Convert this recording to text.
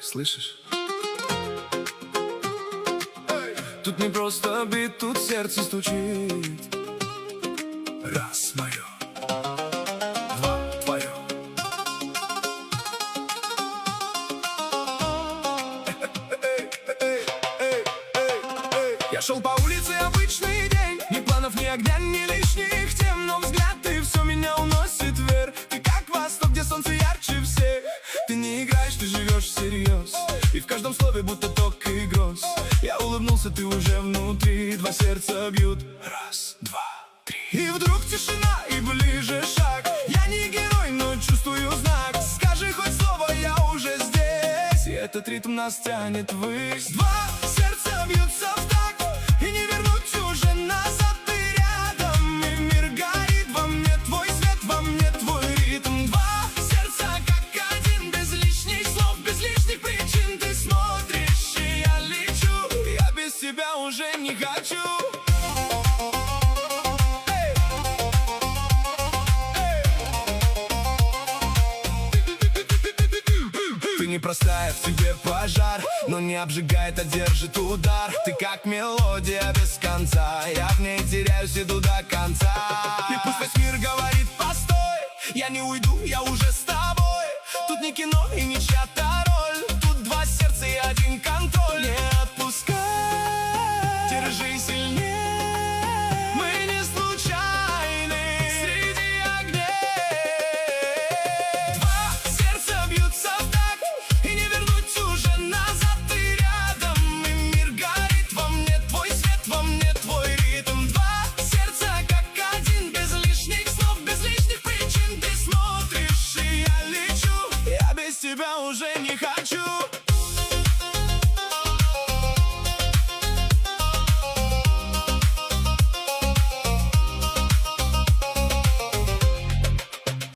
слышишь? Тут не просто бит, тут сердце стучит. Раз мое, два твое. Я шел по улице, обычный день. Ни планов, ни огня, ни лишних тем. Но взгляд и все меня уносит вверх. Ты как восток, где солнце ярче всех. Ты не играешь, ты живешь всерьез. И в каждом слове будто ток и гроз. Я улыбнулся, ты уже внутри. Два сердца бьют. Раз, два, три. И вдруг тишина, и ближе шаг. Я не герой, но чувствую знак. Скажи хоть слово, я уже здесь. И этот ритм нас тянет ввысь. Два сердца бьются в такт. И не вернуть уже назад. Ты рядом, и мир горит. Во мне твой свет, во мне твой ритм. Два сердца как один. Без лишних слов, без лишних причин. Ты смотришь, и я лечу. Я без тебя уже не хочу. Ты непростая, в тебе пожар, но не обжигает, а держит удар. Ты как мелодия без конца, я в ней теряюсь, иду до конца. И пусть весь мир говорит постой, я не уйду, я уже с тобой. Тут не кино и не чья-то роль. Тут два сердца и один контроль. Не отпускай, держи сильнее. Мы не случайны среди огней. Два сердца бьются в такт. И не вернуть уже назад. Ты рядом, и мир горит. Во мне твой свет, во мне твой ритм. Два сердца как один. Без лишних слов, без лишних причин. Ты смотришь, и я лечу. Я без тебя уже не хочу.